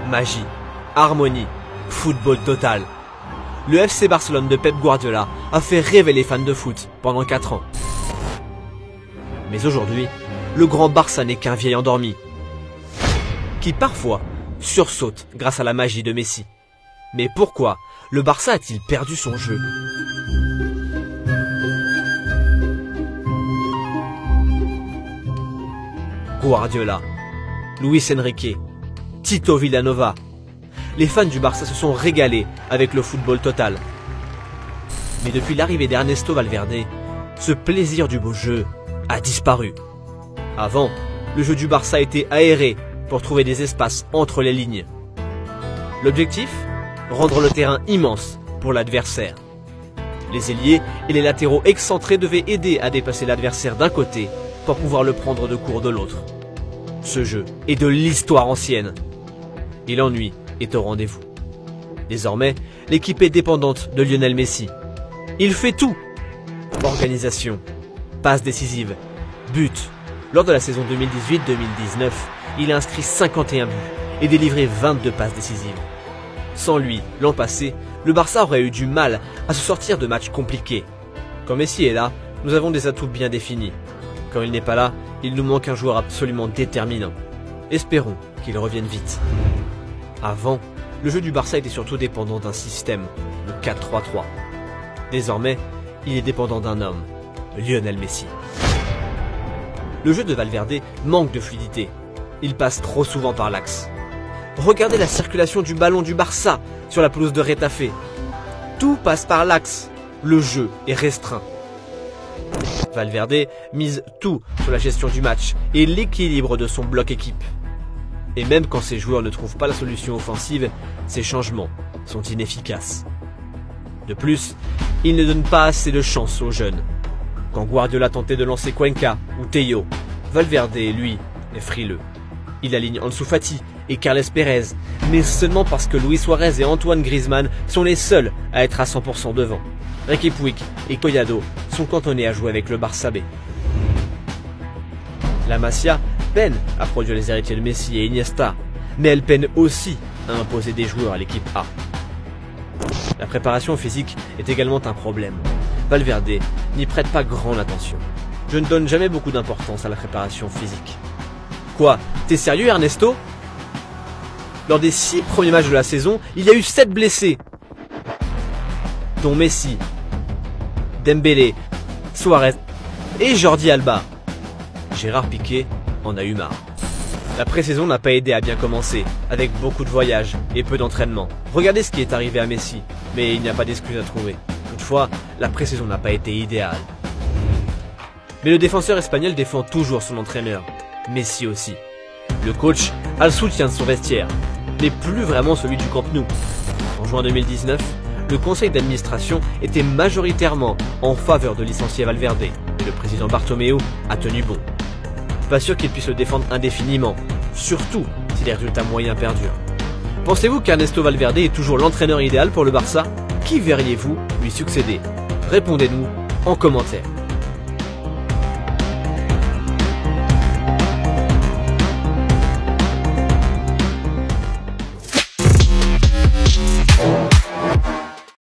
Magie, harmonie, football total. Le FC Barcelone de Pep Guardiola a fait rêver les fans de foot pendant 4 ans. Mais aujourd'hui, le grand Barça n'est qu'un vieil endormi, qui parfois sursaute grâce à la magie de Messi. Mais pourquoi le Barça a-t-il perdu son jeu? Guardiola, Luis Enrique, Tito Villanova. Les fans du Barça se sont régalés avec le football total. Mais depuis l'arrivée d'Ernesto Valverde, ce plaisir du beau jeu a disparu. Avant, le jeu du Barça était aéré pour trouver des espaces entre les lignes. L'objectif? Rendre le terrain immense pour l'adversaire. Les ailiers et les latéraux excentrés devaient aider à déplacer l'adversaire d'un côté pour pouvoir le prendre de court de l'autre. Ce jeu est de l'histoire ancienne. Et l'ennui est au rendez-vous. Désormais, l'équipe est dépendante de Lionel Messi. Il fait tout. Organisation, passes décisives, buts. Lors de la saison 2018-2019, il a inscrit 51 buts et délivré 22 passes décisives. Sans lui, l'an passé, le Barça aurait eu du mal à se sortir de matchs compliqués. Quand Messi est là, nous avons des atouts bien définis. Quand il n'est pas là, il nous manque un joueur absolument déterminant. Espérons qu'il revienne vite. Avant, le jeu du Barça était surtout dépendant d'un système, le 4-3-3. Désormais, il est dépendant d'un homme, Lionel Messi. Le jeu de Valverde manque de fluidité. Il passe trop souvent par l'axe. Regardez la circulation du ballon du Barça sur la pelouse de Retafe. Tout passe par l'axe. Le jeu est restreint. Valverde mise tout sur la gestion du match et l'équilibre de son bloc équipe. Et même quand ses joueurs ne trouvent pas la solution offensive, ces changements sont inefficaces. De plus, il ne donne pas assez de chance aux jeunes. Quand Guardiola tentait de lancer Cuenca ou Tello, Valverde, lui, est frileux. Il aligne Ansu Fati et Carles Pérez, mais seulement parce que Luis Suarez et Antoine Griezmann sont les seuls à être à 100% devant. Riqui Puig et Collado sont cantonnés à jouer avec le Barça B. La Masia peine à produire les héritiers de Messi et Iniesta, mais elle peine aussi à imposer des joueurs à l'équipe A. La préparation physique est également un problème. Valverde n'y prête pas grande attention. Je ne donne jamais beaucoup d'importance à la préparation physique. Quoi? T'es sérieux, Ernesto? Lors des 6 premiers matchs de la saison, il y a eu 7 blessés, dont Messi, Dembélé, Suarez et Jordi Alba. Gérard Piqué en a eu marre. La pré-saison n'a pas aidé à bien commencer, avec beaucoup de voyages et peu d'entraînement. Regardez ce qui est arrivé à Messi, mais il n'y a pas d'excuse à trouver. Toutefois, la pré-saison n'a pas été idéale. Mais le défenseur espagnol défend toujours son entraîneur, Messi aussi. Le coach a le soutien de son vestiaire, mais plus vraiment celui du Camp Nou. En juin 2019, le conseil d'administration était majoritairement en faveur de licencier Valverde, et le président Bartomeu a tenu bon. Pas sûr qu'il puisse le défendre indéfiniment, surtout si les résultats moyens perdurent. Pensez-vous qu'Ernesto Valverde est toujours l'entraîneur idéal pour le Barça? Qui verriez-vous lui succéder? Répondez-nous en commentaire.